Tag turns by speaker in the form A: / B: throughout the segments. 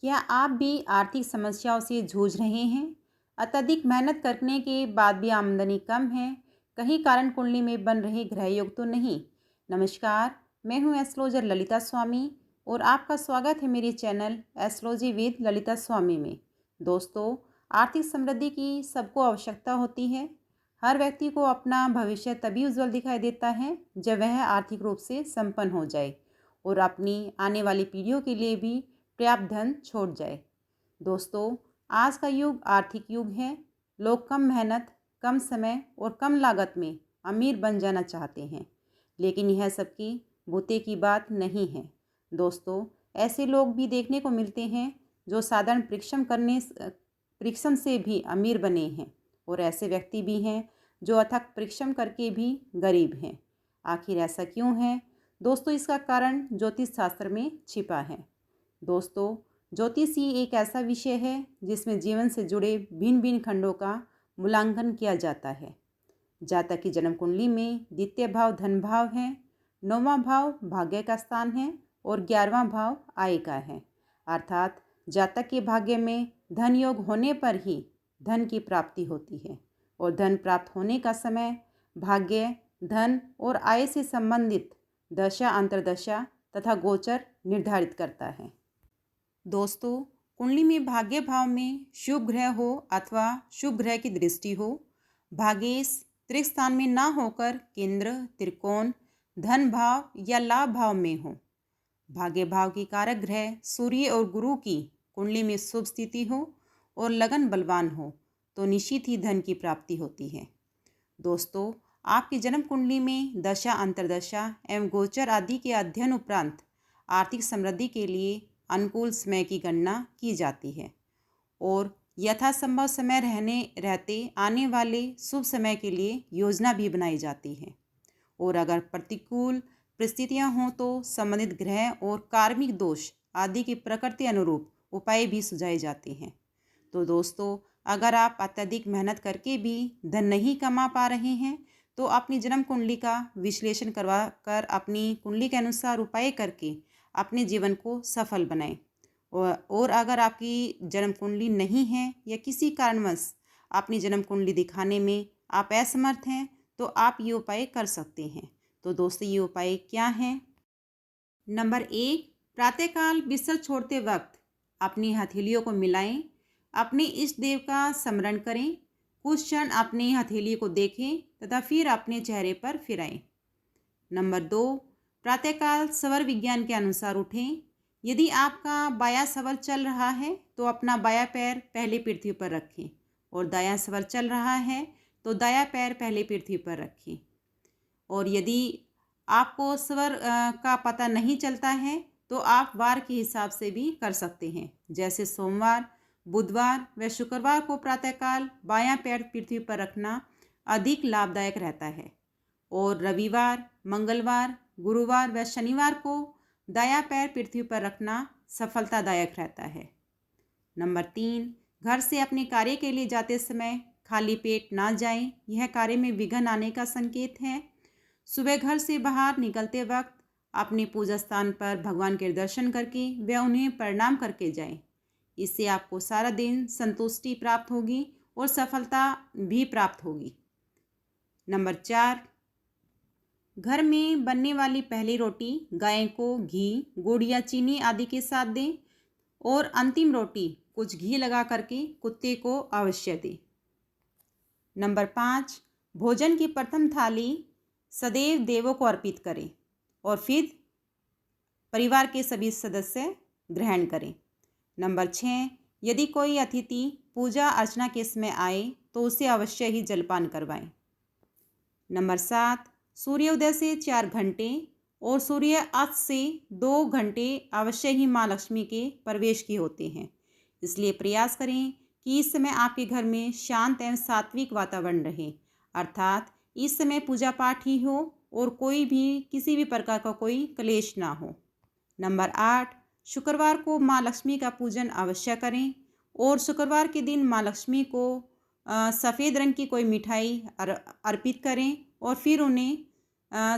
A: क्या आप भी आर्थिक समस्याओं से जूझ रहे हैं? अत्यधिक मेहनत करने के बाद भी आमदनी कम है? कहीं कारण कुंडली में बन रहे ग्रह योग तो नहीं? नमस्कार, मैं हूं एस्ट्रोलॉजर ललिता स्वामी और आपका स्वागत है मेरे चैनल एस्ट्रोलॉजी विद ललिता स्वामी में। दोस्तों, आर्थिक समृद्धि की सबको आवश्यकता होती है। हर व्यक्ति को अपना भविष्य तभी उज्जवल दिखाई देता है जब वह आर्थिक रूप से संपन्न हो जाए और अपनी आने वाली पीढ़ियों के लिए भी पर्याप्त धन छोड़ जाए। दोस्तों, आज का युग आर्थिक युग है। लोग कम मेहनत, कम समय और कम लागत में अमीर बन जाना चाहते हैं, लेकिन यह सबकी बूते की बात नहीं है। दोस्तों, ऐसे लोग भी देखने को मिलते हैं जो साधारण परिश्रम से भी अमीर बने हैं और ऐसे व्यक्ति भी हैं जो अथक परिश्रम करके भी गरीब हैं। आखिर ऐसा क्यों है? दोस्तों, इसका कारण ज्योतिष शास्त्र में छिपा है। दोस्तों, ज्योतिष ही एक ऐसा विषय है जिसमें जीवन से जुड़े भिन्न भिन्न खंडों का मूल्यांकन किया जाता है। जातक की जन्म कुंडली में द्वितीय भाव धन भाव है, नौवां भाव भाग्य का स्थान है और 11वां भाव आय का है। अर्थात जातक के भाग्य में धन योग होने पर ही धन की प्राप्ति होती है और धन प्राप्त होने का समय भाग्य, धन और आय से संबंधित दशा, अंतर्दशा तथा गोचर निर्धारित करता है। दोस्तों, कुंडली में भाग्य भाव में शुभ ग्रह हो अथवा शुभ ग्रह की दृष्टि हो, भाग्येश त्रिक स्थान में ना होकर केंद्र, त्रिकोण, धन भाव या लाभ भाव में हो, भाग्य भाव की कारक ग्रह सूर्य और गुरु की कुंडली में शुभ स्थिति हो और लगन बलवान हो तो निश्चित ही धन की प्राप्ति होती है। दोस्तों, आपकी जन्म कुंडली में दशा, अंतर्दशा एवं गोचर आदि के अध्ययन उपरांत आर्थिक समृद्धि के लिए अनुकूल समय की गणना की जाती है और यथासंभव समय रहते आने वाले शुभ समय के लिए योजना भी बनाई जाती है। और अगर प्रतिकूल परिस्थितियां हों तो संबंधित ग्रह और कार्मिक दोष आदि की प्रकृति अनुरूप उपाय भी सुझाए जाते हैं। तो दोस्तों, अगर आप अत्यधिक मेहनत करके भी धन नहीं कमा पा रहे हैं तो अपनी जन्म कुंडली का विश्लेषण करवा कर अपनी कुंडली के अनुसार उपाय करके अपने जीवन को सफल बनाएं। और अगर आपकी जन्म कुंडली नहीं है या किसी कारणवश अपनी जन्म कुंडली दिखाने में आप असमर्थ हैं तो आप ये उपाय कर सकते हैं। तो दोस्तों, ये उपाय क्या हैं? नंबर 1, प्रातःकाल बिस्तर छोड़ते वक्त अपनी हथेलियों को मिलाएं, अपने इष्ट देव का स्मरण करें, कुछ क्षण अपनी हथेली को देखें तथा फिर अपने चेहरे पर फिराएं। नंबर 2, प्रातःकाल सवर विज्ञान के अनुसार उठें। यदि आपका बायां सवर चल रहा है तो अपना बायां पैर पहले पृथ्वी पर रखें और दायां सवर चल रहा है तो दायां पैर पहले पृथ्वी पर रखें। और यदि आपको स्वर का पता नहीं चलता है तो आप वार के हिसाब से भी कर सकते हैं। जैसे सोमवार, बुधवार व शुक्रवार को प्रातःकाल बायां पैर पृथ्वी पर रखना अधिक लाभदायक रहता है और रविवार, मंगलवार, गुरुवार व शनिवार को दायां पैर पृथ्वी पर रखना सफलतादायक रहता है। नंबर 3, घर से अपने कार्य के लिए जाते समय खाली पेट ना जाएं, यह कार्य में विघ्न आने का संकेत है। सुबह घर से बाहर निकलते वक्त अपने पूजा स्थान पर भगवान के दर्शन करके व उन्हें प्रणाम करके जाएं। इससे आपको सारा दिन संतुष्टि प्राप्त होगी और सफलता भी प्राप्त होगी। नंबर 4, घर में बनने वाली पहली रोटी गाय को घी, गुड़ या चीनी आदि के साथ दें और अंतिम रोटी कुछ घी लगा करके कुत्ते को अवश्य दें। नंबर 5, भोजन की प्रथम थाली सदैव देवों को अर्पित करें और फिर परिवार के सभी सदस्य ग्रहण करें। नंबर 6, यदि कोई अतिथि पूजा अर्चना के समय आए तो उसे अवश्य ही जलपान करवाएं। नंबर 7, सूर्योदय से 4 घंटे और सूर्यास्त से 2 घंटे अवश्य ही माँ लक्ष्मी के प्रवेश की होते हैं। इसलिए प्रयास करें कि इस समय आपके घर में शांत एवं सात्विक वातावरण रहे, अर्थात इस समय पूजा पाठ ही हो और कोई भी किसी भी प्रकार का कोई क्लेश ना हो। नंबर 8, शुक्रवार को माँ लक्ष्मी का पूजन अवश्य करें और शुक्रवार के दिन माँ लक्ष्मी को सफ़ेद रंग की कोई मिठाई अर्पित करें और फिर उन्हें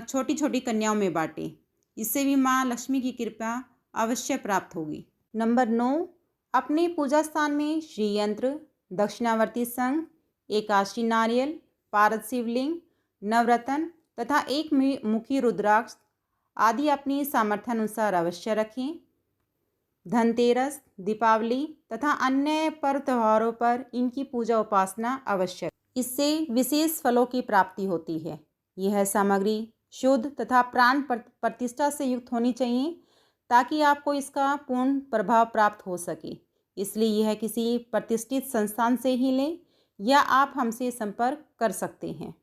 A: छोटी छोटी कन्याओं में बांटें। इससे भी माँ लक्ष्मी की कृपा अवश्य प्राप्त होगी। नंबर 9, अपने पूजा स्थान में श्री यंत्र, दक्षिणावर्ती संघ, एकादशी नारियल, पारद शिवलिंग, नवरत्न तथा एक मुखी रुद्राक्ष आदि अपनी सामर्थ्यानुसार अवश्य रखें। धनतेरस, दीपावली तथा अन्य पर्व त्योहारों पर इनकी पूजा उपासना आवश्यक। इससे विशेष फलों की प्राप्ति होती है। यह सामग्री शुद्ध तथा प्राण प्रतिष्ठा से युक्त होनी चाहिए ताकि आपको इसका पूर्ण प्रभाव प्राप्त हो सके। इसलिए यह किसी प्रतिष्ठित संस्थान से ही लें या आप हमसे संपर्क कर सकते हैं।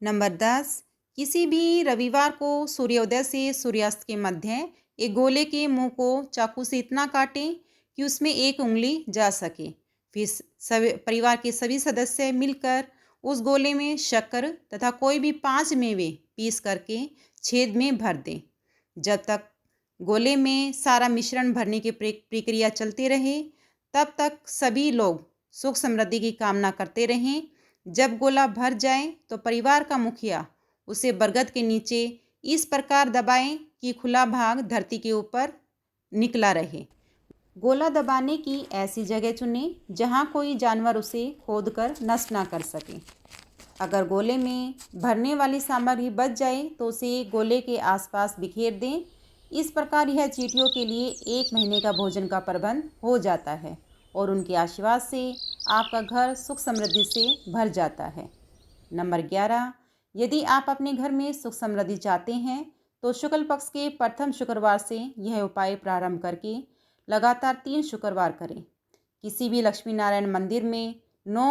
A: नंबर 10, किसी भी रविवार को सूर्योदय से सूर्यास्त के मध्य एक गोले के मुंह को चाकू से इतना काटें कि उसमें एक उंगली जा सके। फिर सभी परिवार के सभी सदस्य मिलकर उस गोले में शक्कर तथा कोई भी 5 मेवे पीस करके छेद में भर दें। जब तक गोले में सारा मिश्रण भरने की प्रक्रिया चलती रहे तब तक सभी लोग सुख समृद्धि की कामना करते रहें। जब गोला भर जाए तो परिवार का मुखिया उसे बरगद के नीचे इस प्रकार दबाएं कि खुला भाग धरती के ऊपर निकला रहे। गोला दबाने की ऐसी जगह चुनें जहां कोई जानवर उसे खोदकर नष्ट ना कर सके। अगर गोले में भरने वाली सामग्री बच जाए तो उसे गोले के आसपास बिखेर दें। इस प्रकार यह चींटियों के लिए 1 महीने का भोजन का प्रबंध हो जाता है और उनके आशीर्वाद से आपका घर सुख समृद्धि से भर जाता है। नंबर 11, यदि आप अपने घर में सुख समृद्धि चाहते हैं तो शुक्ल पक्ष के प्रथम शुक्रवार से यह उपाय प्रारंभ करके लगातार 3 शुक्रवार करें। किसी भी लक्ष्मी नारायण मंदिर में 9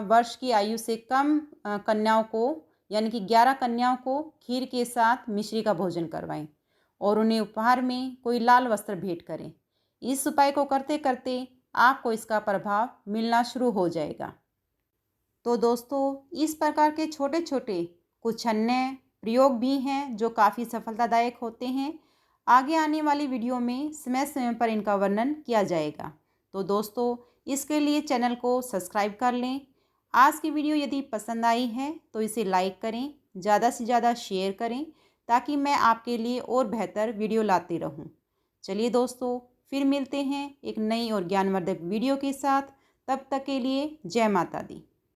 A: वर्ष की आयु से कम कन्याओं को यानी कि 11 कन्याओं को खीर के साथ मिश्री का भोजन करवाएं और उन्हें उपहार में कोई लाल वस्त्र भेंट करें। इस उपाय को करते करते आपको इसका प्रभाव मिलना शुरू हो जाएगा। तो दोस्तों, इस प्रकार के छोटे छोटे कुछ अन्य प्रयोग भी हैं जो काफ़ी सफलतादायक होते हैं। आगे आने वाली वीडियो में समय समय पर इनका वर्णन किया जाएगा। तो दोस्तों, इसके लिए चैनल को सब्सक्राइब कर लें। आज की वीडियो यदि पसंद आई है तो इसे लाइक करें, ज़्यादा से ज़्यादा शेयर करें ताकि मैं आपके लिए और बेहतर वीडियो लाती रहूं। चलिए दोस्तों, फिर मिलते हैं एक नई और ज्ञानवर्धक वीडियो के साथ। तब तक के लिए जय माता दी।